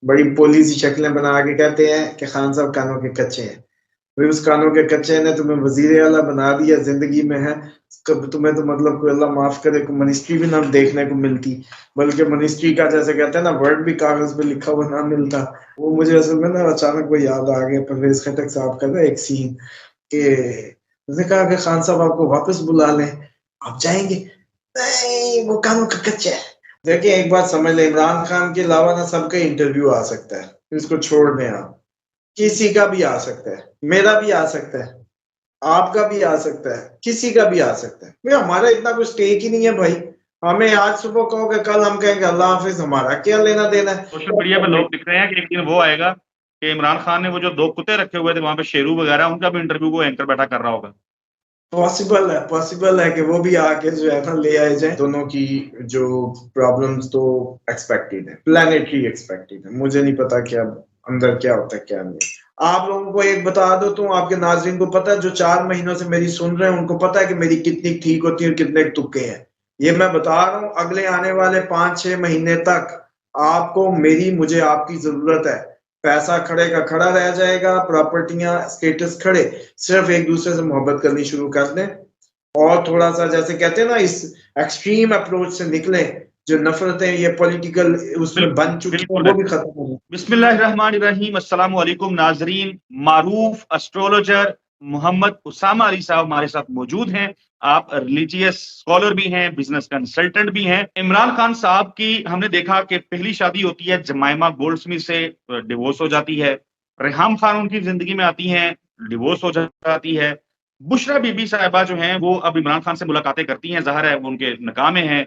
बड़ी भोली सी शक्लें बना के कहते हैं कि खान साहब कानों के कच्चे हैं। फिर उस कानों के कच्चे ने तुम्हें वजीर आला बना दिया, जिंदगी में है कब तुम्हें तो मतलब कोई अल्लाह माफ करे कोई मिनिस्ट्री भी ना देखने को मिलती, बल्कि मिनिस्ट्री का जैसे कहते हैं ना वर्ड भी कागज पे लिखा हुआ ना मिलता। वो मुझे असल में ना अचानक वो याद आ गया परवेज खटक साहब का ना एक सीन के उसने कहा कि खान साहब आपको वापस बुला लें, आप जाएंगे? नहीं, वो कानों का कच्चा है। देखिए एक बात समझ ले, इमरान खान के अलावा ना सबका इंटरव्यू आ सकता है, इसको छोड़ दें आप। किसी का भी आ सकता है, मेरा भी आ सकता है, आपका भी आ सकता है, किसी का भी आ सकता है। भाई हमारा इतना कुछ स्टेक ही नहीं है भाई। हमें आज सुबह कहोगे कल हम कहेंगे अल्लाह हाफिज, हमारा क्या लेना देना है। सोशल मीडिया पे लोग दिख रहे हैं कि एक दिन वो आएगा कि इमरान खान ने वो जो 2 कुत्ते रखे हुए थे वहां पे शेरू वगैरह, उनका भी इंटरव्यू को एंकर बैठा कर रहा होगा। पॉसिबल है कि वो भी आके जो है ना ले आए जाए। दोनों की जो प्रॉब्लम्स तो एक्सपेक्टेड है, प्लानिटरी एक्सपेक्टेड है। मुझे नहीं पता क्या अंदर क्या होता है क्या नहीं। आप लोगों को एक बता दो तो आपके नाज़रीन को पता है, जो 4 महीनों से मेरी सुन रहे हैं उनको पता है कि मेरी कितनी ठीक होती है और कितने तुक्के हैं। ये मैं बता रहा हूँ, अगले आने वाले 5-6 महीने तक आपको मेरी मुझे आपकी जरूरत है। पैसा खड़े का खड़ा रह जाएगा, प्रॉपर्टियां स्टेटस खड़े, सिर्फ एक दूसरे से मोहब्बत करनी शुरू कर दें और थोड़ा सा जैसे कहते हैं ना इस एक्सट्रीम अप्रोच से निकलें, जो नफरतें ये पॉलिटिकल उसमें बन चुकी हैं बिल्कुल वो है। भी खत्म हो। बिस्मिल्लाहिर्रहमानिर्रहीम, अस्सलाम वालेकुम नाजरीन। मारूफ एस्ट्रोलॉजर मोहम्मद उसामा अली साहब हमारे साथ मौजूद हैं। आप रिलीजियस स्कॉलर भी हैं, बिजनेस कंसल्टेंट भी हैं। इमरान खान साहब की हमने देखा कि पहली शादी होती है जमाइमा गोल्डस्मिथ से, डिवोर्स हो जाती है। रेहाम खान उनकी जिंदगी में आती हैं, डिवोर्स हो जाती है। बुशरा बीबी साहिबा जो हैं वो अब इमरान खान से मुलाकातें करती हैं, जाहिर है वो उनके निकाह में हैं,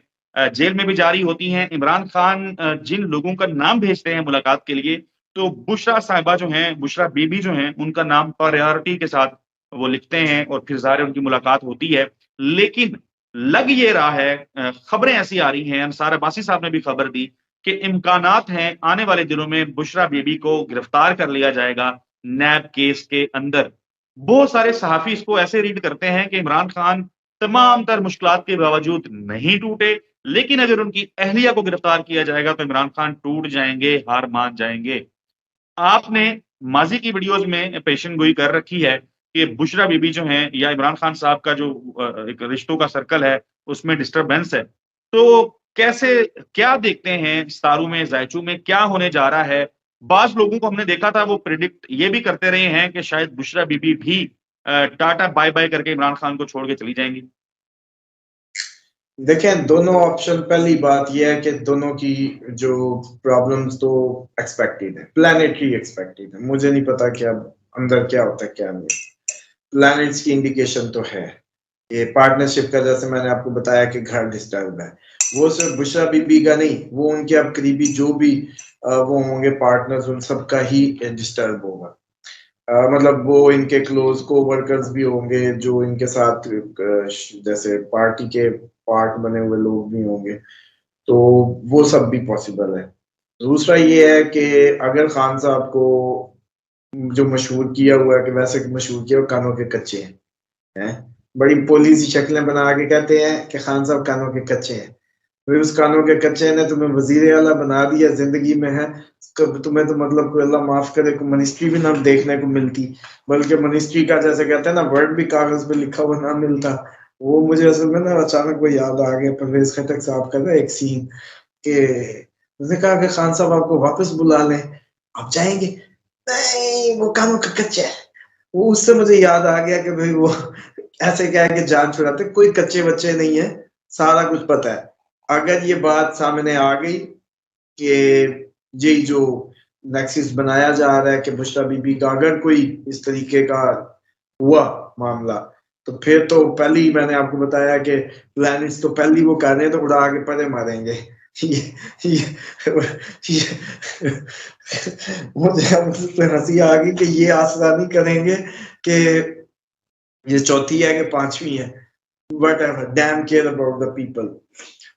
जेल में भी जारी होती हैं। इमरान खान जिन लोगों का नाम भेजते हैं मुलाकात के लिए, तो बुशरा साहिबा जो हैं, बुशरा बीबी जो हैं, उनका नाम प्रायोरिटी के साथ वो लिखते हैं और फिर ज़ाहिर है उनकी मुलाकात होती है। लेकिन लग ये रहा है, खबरें ऐसी आ रही हैं, अंसार अब्बासी साहब ने भी खबर दी कि इम्कानात हैं आने वाले दिनों में बुशरा बीबी को गिरफ्तार कर लिया जाएगा नैब केस के अंदर। बहुत सारे सहाफी इसको ऐसे रीड करते हैं कि इमरान खान तमाम तर मुश्किलात के बावजूद नहीं टूटे, लेकिन अगर उनकी अहलिया को गिरफ्तार किया जाएगा तो इमरान खान टूट जाएंगे, हार मान जाएंगे। आपने माजी की वीडियोस में पेशन गोई कर रखी है कि बुशरा बीबी जो हैं या इमरान खान साहब का जो एक रिश्तों का सर्कल है उसमें डिस्टरबेंस है। तो कैसे, क्या देखते हैं सितारों में, ज़ायचू में क्या होने जा रहा है? बाज़ लोगों को हमने देखा था वो प्रेडिक्ट ये भी करते रहे हैं कि शायद बुशरा बीबी भी टाटा बाय-बाय करके इमरान खान को छोड़ के चली जाएँगी। देखें दोनों ऑप्शन, पहली बात यह है कि दोनों की जो प्रॉब्लम्स तो एक्सपेक्टेड है, प्लानिटरी एक्सपेक्टेड है। मुझे नहीं पता क्या अंदर क्या होता है क्या नहीं। प्लैनेट्स की इंडिकेशन तो है। ये पार्टनरशिप का जैसे मैंने आपको बताया कि घर डिस्टर्ब है, वो सिर्फ बुशरा बीबी का नहीं, वो उनके अब करीबी जो भी वो होंगे पार्टनर्स उन सब का ही डिस्टर्ब होगा। मतलब वो इनके क्लोज को वर्कर्स भी होंगे जो इनके साथ जैसे पार्टी के पार्ट बने हुए लोग भी होंगे, तो वो सब भी पॉसिबल है। दूसरा ये है कि अगर खान साहब को जो मशहूर किया हुआ है कि वैसे मशहूर किया हुआ कानों के कच्चे हैं, बड़ी भोली सी शक्लें बना के कहते हैं कि खान साहब कानों के कच्चे हैं। फिर उस कानों के कच्चे ने तुम्हें वजीर आला बना दिया, जिंदगी में है कब तुम्हें तो मतलब कोई अल्लाह माफ करे कोई मिनिस्ट्री भी ना देखने को मिलती, बल्कि मिनिस्ट्री का जैसे कहते हैं ना वर्ड भी कागज पे लिखा हुआ ना मिलता। वो मुझे असल में ना अचानक वो याद आ गया परवेज खटक साहब का ना एक सीन के उसने कहा कि खान साहब आपको वापस बुला लें, आप जाएंगे? नहीं, वो कानों का कच्चा है। वो उससे मुझे याद आ गया कि भाई वो ऐसे क्या है कि जान छुड़ाते, कोई कच्चे बच्चे नहीं है, सारा कुछ पता है। अगर ये बात सामने आ गई कि ये जो नेक्सस बनाया जा रहा है कि बुशरा बीबी का अगर कोई इस तरीके का हुआ मामला, तो फिर तो पहले ही मैंने आपको बताया कि प्लैनेट्स तो पहले ही वो कर रहे हैं, तो उड़ा के परे मारेंगे। ये, ये मुझे अब उस पे हंसी आ गई कि ये आसरा नहीं करेंगे कि ये चौथी है कि पांचवी है, what ever, dam care about the people.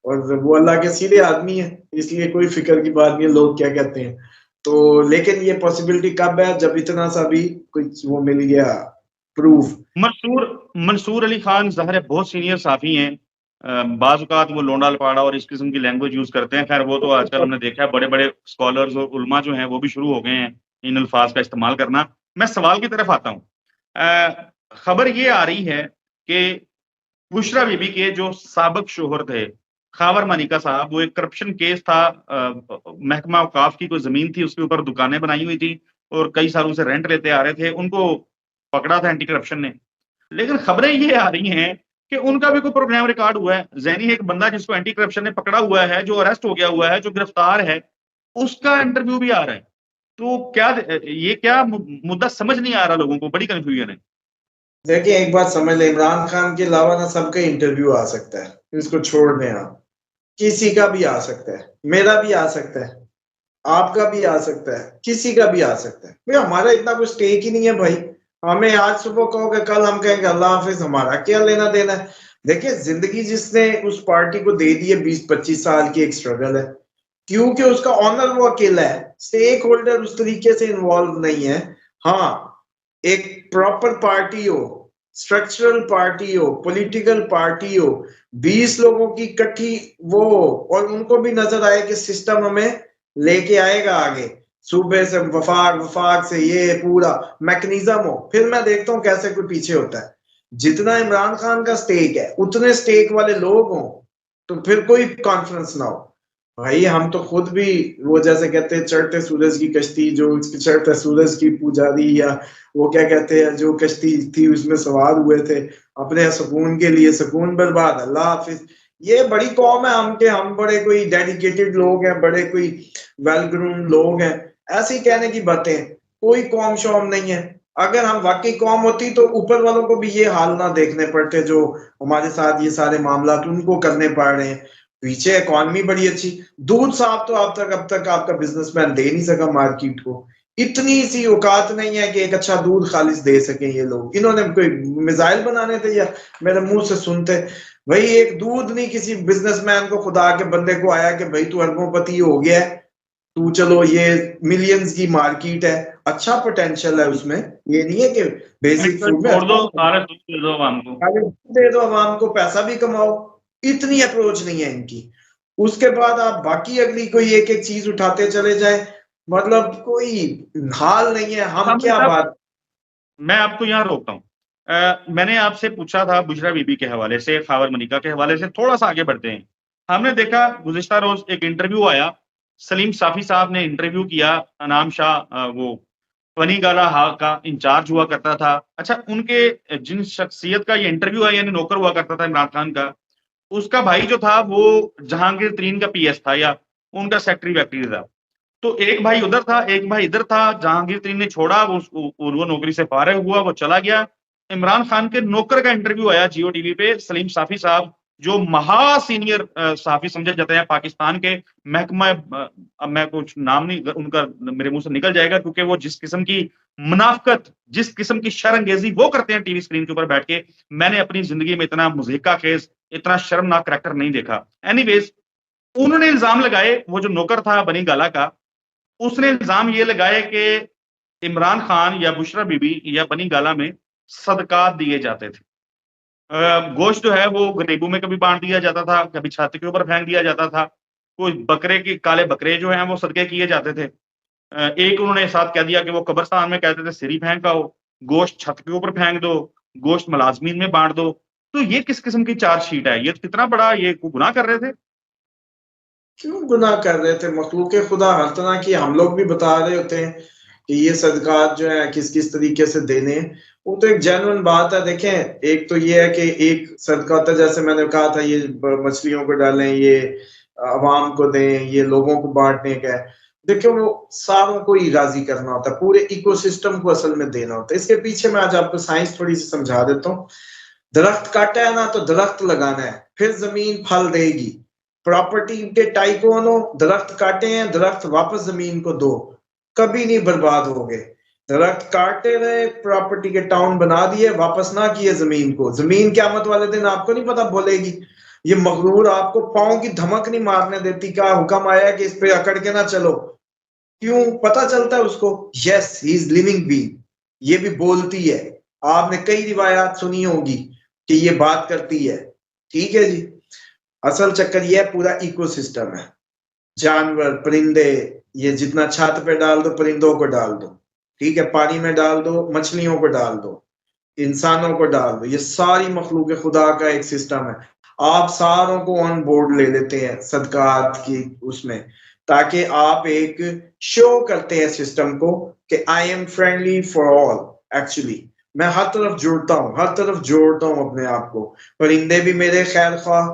और वो अल्लाह के सीधे आदमी है, इसलिए कोई फिक्र की बात नहीं है लोग क्या कहते हैं। तो लेकिन ये पॉसिबिलिटी कब है, जब इतना सा भी कुछ वो मिल गया प्रूफ। मंसूर मंसूर अली खान ज़ाहिर है बहुत सीनियर साफ़ी हैं, बाज़-औक़ात वो लोंडा लपाड़ा और इस किस्म की लैंग्वेज यूज़ करते हैं। खैर वो तो आजकल हमने देखा है बड़े-बड़े स्कॉलर्स और उलमा जो हैं वो भी शुरू हो गए हैं इन अल्फाज़ का इस्तेमाल करना। मैं सवाल की तरफ आता हूँ। खबर ये आ रही है कि बुशरा बीबी के जो साबिक शौहर थे, खावर मनिका साहब, वो एक करप्शन केस था, महकमा औकाफ की कोई ज़मीन थी, उसके ऊपर दुकानें बनाई हुई थी और कई सालों से रेंट लेते आ रहे थे। उनको पकड़ा था एंटी करप्शन ने। लेकिन खबरें ये आ रही हैं कि उनका भी कोई प्रोग्राम रिकॉर्ड हुआ है। ज़ैनी एक बंदा जिसको एंटी करप्शन ने पकड़ा हुआ है, जो अरेस्ट हो गया हुआ है, जो गिरफ्तार है, उसका इंटरव्यू भी आ रहा है। तो क्या ये क्या मुद्दा समझ नहीं आ रहा लोगों को, बड़ी कन्फ्यूजन है। देखिए एक बात समझ लें, इमरान खान के अलावा ना सबका इंटरव्यू आ सकता है, इसको छोड़ दें आप। किसी का भी आ सकता है, मेरा भी आ सकता है, आपका भी आ सकता है, किसी का भी आ सकता है। भाई हमारा इतना कुछ स्टेक ही नहीं है भाई। हमें आज सुबह कहोगे, कल हम कहेंगे अल्लाह हाफिज, हमारा क्या लेना देना है। देखिए जिंदगी जिसने उस पार्टी को दे दी है 20-25 साल की एक स्ट्रगल है, क्योंकि उसका ऑनर वो अकेला है, स्टेक होल्डर उस तरीके से इन्वॉल्व नहीं है। हाँ, एक प्रॉपर पार्टी हो, स्ट्रक्चरल पार्टी हो, पॉलिटिकल पार्टी हो, 20 लोगों की इकट्ठी वो हो, और उनको भी नजर आए कि सिस्टम हमें लेके आएगा आगे, सूबे से वफाक, वफाक से ये पूरा मैकेनिज्म हो, फिर मैं देखता हूँ कैसे कोई पीछे होता है। जितना इमरान खान का स्टेक है उतने स्टेक वाले लोग हों तो फिर कोई कॉन्फ्रेंस ना हो। भाई हम तो खुद भी वो जैसे कहते हैं चढ़ते सूरज की कश्ती, जो चढ़ते सूरज की पुजारी, या वो क्या कहते हैं जो कश्ती थी उसमें सवार हुए थे अपने सुकून के लिए, सुकून बर्बाद, अल्लाह हाफिज। ये बड़ी कौम है हम के, हम बड़े कोई डेडिकेटेड लोग हैं, बड़े कोई वेल ग्रूम लोग हैं, ऐसे ही कहने की बातें। कोई कौम शौम नहीं है। अगर हम वाकई कौम होती तो ऊपर वालों को भी ये हाल ना देखने पड़ते जो हमारे साथ ये सारे मामला उनको करने पड़ रहे हैं। पीछे इकॉनमी बड़ी अच्छी, दूध साफ तो अब तक आपका बिजनेसमैन दे नहीं सका मार्केट को। इतनी सी औकात नहीं है कि एक अच्छा दूध खालिस दे सके ये लोग। इन्होंने कोई मिसाइल बनाने थे या मेरे मुंह से सुनते। भाई एक दूध नहीं किसी बिजनेसमैन को, खुदा के बंदे को आया कि भाई तू अरबोंपति हो गया है, तू चलो ये मिलियंस की मार्केट है, अच्छा पोटेंशियल है उसमें। ये नहीं है कि बेसिक फूड में छोड़ दो, सारा दूध दे दो आवाम को, दे दो आवाम को, पैसा भी कमाओ। इतनी अप्रोच नहीं है इनकी। उसके बाद आप बाकी अगली कोई एक एक चीज उठाते चले जाए, मतलब कोई हाल नहीं है। हम क्या बात। मैं आपको यहाँ रोकता हूँ। मैंने आपसे पूछा था बुशरा बीबी के हवाले से, खावर मनिका के हवाले से, थोड़ा सा आगे बढ़ते हैं। हमने देखा गुज़िश्ता रोज एक इंटरव्यू आया, सलीम साफी साहब ने इंटरव्यू किया, अनाम शाह वो फनी गाला का इंचार्ज हुआ करता था। अच्छा, उनके जिन शख्सियत का ये इंटरव्यू है, यानी नौकर हुआ करता था इमरान खान का, उसका भाई जो था वो जहांगीर तरीन का पीएस था या उनका सेक्रेटरी वैक्टरी था। तो एक भाई उधर था, एक भाई इधर था। जहांगीर तरीन ने छोड़ा, वो नौकरी से फारिग हुआ, वो चला गया। इमरान खान के नौकर का इंटरव्यू आया जियो टीवी पे, सलीम साफी साहब जो महा सीनियर साफी समझे जाते हैं पाकिस्तान के महकमा, अब मैं कुछ नाम नहीं उनका मेरे मुंह से निकल जाएगा, क्योंकि वो जिस किस्म की मुनाफकत, जिस किस्म की शर्मंगेजी वो करते हैं टीवी स्क्रीन के ऊपर बैठ के, मैंने अपनी जिंदगी में इतना मुज़हिका खेज, इतना शर्मनाक करैक्टर नहीं देखा। एनीवेज, उन्होंने इल्जाम लगाए, वो जो नौकर था बनी गाला का, उसने इल्जाम ये लगाए कि इमरान खान या बुशरा बीबी या बनी गाला में सदकात दिए जाते थे। गोश्त जो है वो गरीबों में कभी बांट दिया जाता था, कभी छत के ऊपर फेंक दिया जाता था। कोई बकरे की, काले बकरे जो हैं वो सदके किए जाते थे। एक उन्होंने साथ कह दिया कि वो कब्रिस्तान में कहते थे सिरी फेंक आओ, गोश्त छत के ऊपर फेंक दो, गोश्त मुलाजमीन में बांट दो। तो ये किस किस्म की चार्जशीट है? ये कितना बड़ा ये गुनाह कर रहे थे? क्यों गुनाह कर रहे थे? मखलूक खुदा हर तरह की, हम लोग भी बता रहे होते हैं कि ये सदकात जो है किस किस तरीके से देने हैं। वो तो एक जेन्युइन बात है। देखें, एक तो ये है कि एक सदका होता है, जैसे मैंने कहा था, ये मछलियों को डालें, ये अवाम को दें, ये लोगों को बांटने का है। देखिए वो सारों को ही राजी करना होता है, पूरे इकोसिस्टम को असल में देना होता है। इसके पीछे मैं आज आपको साइंस थोड़ी सी समझा देता हूँ। दरख्त काटा है ना तो दरख्त लगाना है, फिर जमीन फल देगी। प्रॉपर्टी के टाइकोन हो, दरख्त काटे हैं, दरख्त वापस जमीन को दो, कभी नहीं बर्बाद हो गए। दरख्त काटे रहे, प्रॉपर्टी के टाउन बना दिए, वापस ना किए जमीन को, जमीन क़यामत वाले दिन आपको नहीं पता बोलेगी। ये मगरूर आपको पांव की धमक नहीं मारने देती, क्या हुक्म आया कि इस पे अकड़ के ना चलो। क्यों? पता चलता है उसको, yes he is living being. ये भी बोलती है, आपने कई रिवायात सुनी होगी कि ये बात करती है। ठीक है जी। असल चक्कर ये है, पूरा इकोसिस्टम है, जानवर, परिंदे, ये जितना छत पे डाल दो परिंदों को डाल दो, ठीक है, पानी में डाल दो मछलियों को डाल दो, इंसानों को डाल दो, ये सारी मखलूक खुदा का एक सिस्टम है। आप सारों को ऑन बोर्ड ले लेते हैं सदकात की उसमें, ताकि आप एक शो करते हैं सिस्टम को कि I am friendly for all. Actually मैं हर तरफ जोड़ता हूँ, हर तरफ जोड़ता हूँ अपने आप को। परिंदे भी मेरे खैर ख्वाह,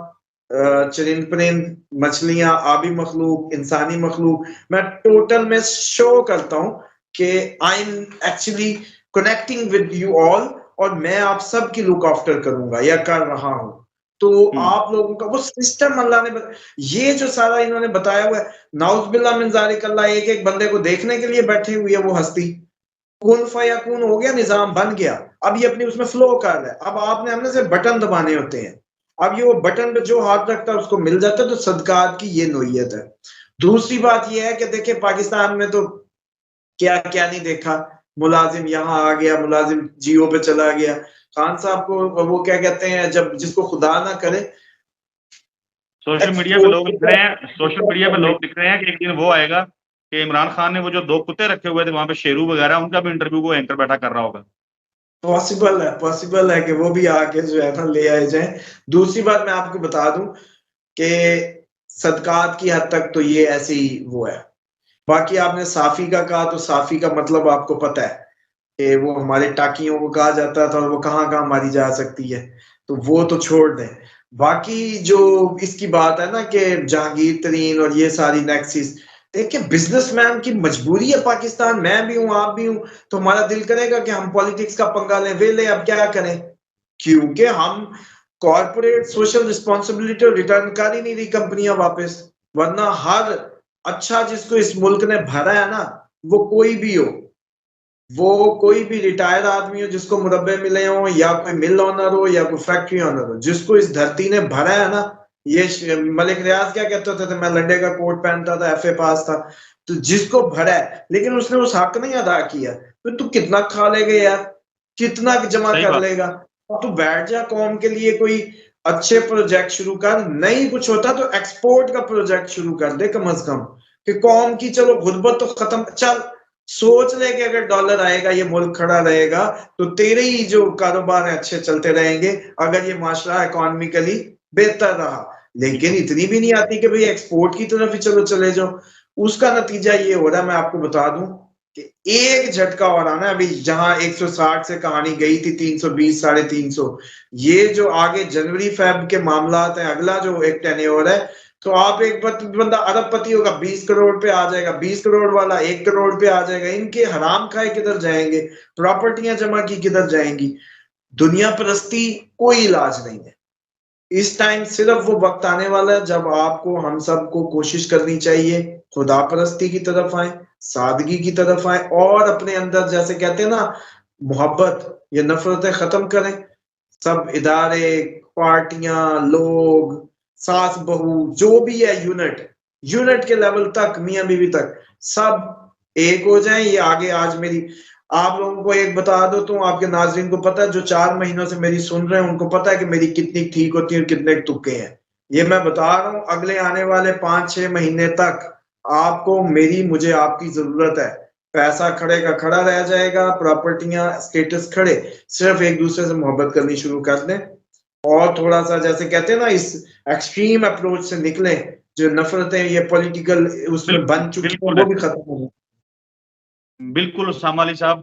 चरिंद परिंद, मछलियां, आबी मखलूक, इंसानी मखलूक, मैं टोटल में शो करता हूँ कि I am actually connecting with you all, और मैं आप सबकी लुक आफ्टर करूंगा या कर रहा हूं। तो आप लोगों का वो सिस्टम अल्लाह ने ये जो सारा इन्होंने बताया हुआ है, नाउज़ुबिल्लाह मिन ज़ालिक, अल्लाह एक एक बंदे को देखने के लिए बैठी हुई है वो हस्ती, कुन फयकून हो गया, निजाम बन गया, अब ये अपनी उसमें फ्लो कर रहा है। अब आपने हमने सिर्फ बटन दबाने होते हैं, अब ये वो बटन पे जो हाथ रखता है उसको मिल जाता है। तो सदकात की ये नोयत है। दूसरी बात ये है कि देखिए पाकिस्तान में तो क्या क्या नहीं देखा, मुलाजिम यहाँ आ गया, मुलाजिम जियो पे चला गया, खान साहब को वो क्या कहते हैं, जब जिसको खुदा ना करे, सोशल मीडिया पे लोग लिख रहे हैं, सोशल मीडिया पे लोग लिख रहे हैं कि एक दिन वो आएगा कि इमरान खान ने वो जो 2 कुत्ते रखे हुए थे वहां पे शेरू वगैरह, उनका भी इंटरव्यू वो एंकर बैठा कर रहा होगा। पॉसिबल है कि वो भी आके जो है ना ले आए जाए। दूसरी बात मैं आपको बता दूं कि सदकात की हद तक तो ये ऐसी वो है। बाकी आपने साफी का कहा, तो साफी का मतलब आपको पता है कि वो हमारे टाकियों को कहा जाता था और वो कहाँ कहाँ मारी जा सकती है, तो वो तो छोड़ दें। बाकी जो इसकी बात है ना कि जहांगीर तरीन और ये सारी नेक्सिस, देखिए बिजनेसमैन की मजबूरी है पाकिस्तान, मैं भी हूं आप भी हूं, तो हमारा दिल करेगा कि हम पॉलिटिक्स का पंगा लें, वेले अब क्या करें, क्योंकि हम कॉर्पोरेट सोशल रिस्पॉन्सिबिलिटी रिटर्न कर ही नहीं रही कंपनियां वापस। वरना हर अच्छा जिसको इस मुल्क ने भरा है ना, वो कोई भी हो, वो कोई भी रिटायर्ड आदमी हो जिसको मुरब्बे मिले हो, या कोई मिल ऑनर हो, या कोई फैक्ट्री ऑनर हो, जिसको इस धरती ने भरा है ना, ये मलिक रियाज क्या कहते थे, मैं लंडे का कोट पहनता था, एफए पास था, तो जिसको भरा है लेकिन उसने उस हक नहीं अदा किया, तो तू कितना खा लेगा यार, कितना जमा कर लेगा। तू बैठ जा, कौम के लिए कोई अच्छे प्रोजेक्ट शुरू कर, नहीं कुछ होता तो एक्सपोर्ट का प्रोजेक्ट शुरू कर दे कम से कम, कि कौम की चलो गुर्बत तो खत्म, चल सोच ले कि अगर डॉलर आएगा ये मुल्क खड़ा रहेगा तो तेरे ही जो कारोबार है अच्छे चलते रहेंगे, अगर ये माशरा इकोनॉमिकली बेहतर रहा। लेकिन इतनी भी नहीं आती कि भाई एक्सपोर्ट की तरफ ही चलो चले जाओ। उसका नतीजा ये हो रहा है, मैं आपको बता दूं कि एक झटका हो रहा ना, अभी जहां 160 से कहानी गई थी 320 350, ये जो आगे जनवरी फेब के मामला है, अगला जो एक टेन्योर है, तो आप एक बंदा अरबपति होगा 20 करोड़ पे आ जाएगा, 20 करोड़ वाला 1 करोड़ पे आ जाएगा। इनके हराम खाए किधर जाएंगे, प्रॉपर्टियां जमा की किधर जाएंगी। दुनिया परस्ती कोई इलाज नहीं है। इस टाइम सिर्फ वो वक्त आने वाला है जब आपको हम सबको कोशिश करनी चाहिए खुदा परस्ती की तरफ आए, सादगी की तरफ आए, और अपने अंदर जैसे कहते हैं ना मोहब्बत या नफरतें खत्म करें। सब इदारे, पार्टियां, लोग, सास बहू, जो भी है, यूनिट के लेवल तक, मियां बीवी तक सब एक हो जाएं। ये आगे आज मेरी आप लोगों को एक बता दो, तो आपके नाज़रीन को पता है, जो 4 महीनों से मेरी सुन रहे हैं उनको पता है कि मेरी कितनी ठीक होती है और कितने तुक्के हैं। ये मैं बता रहा हूं, अगले आने वाले 5-6 महीने तक आपको मेरी, मुझे आपकी जरूरत है। पैसा खड़े का खड़ा रह जाएगा, प्रॉपर्टियां, स्टेटस खड़े, सिर्फ एक दूसरे से मोहब्बत करनी शुरू कर दें, और थोड़ा सा जैसे कहते हैं ना इस एक्सट्रीम अप्रोच से निकले, जो नफरतें ये पॉलिटिकल उसमें बन चुकी है वो भी खत्म हो। बिल्कुल उसामा अली साहब,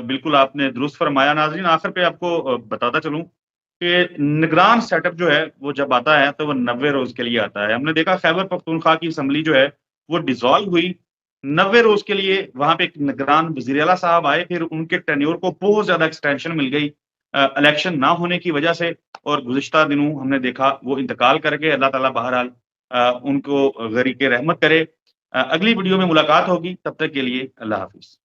बिल्कुल आपने दुरुस्त फरमाया। नाज़रीन, आखिर पे आपको बताता चलूं कि निगरान सेटअप जो है वो जब आता है तो वो 90 रोज के लिए आता है। हमने देखा खैबर पख्तूनख्वा की असम्बली जो है वो डिसॉल्व हुई 90 रोज के लिए, वहां पे एक निगरान वजीर आला साहब आए, फिर उनके टेन्योर को बहुत ज्यादा एक्सटेंशन मिल गई इलेक्शन ना होने की वजह से, और गुज़िश्ता दिनों हमने देखा वो इंतकाल कर गए। अल्लाह ताला बहरहाल उनको गरीक़े रहमत करे। अगली वीडियो में मुलाकात होगी, तब तक के लिए अल्लाह हाफिज।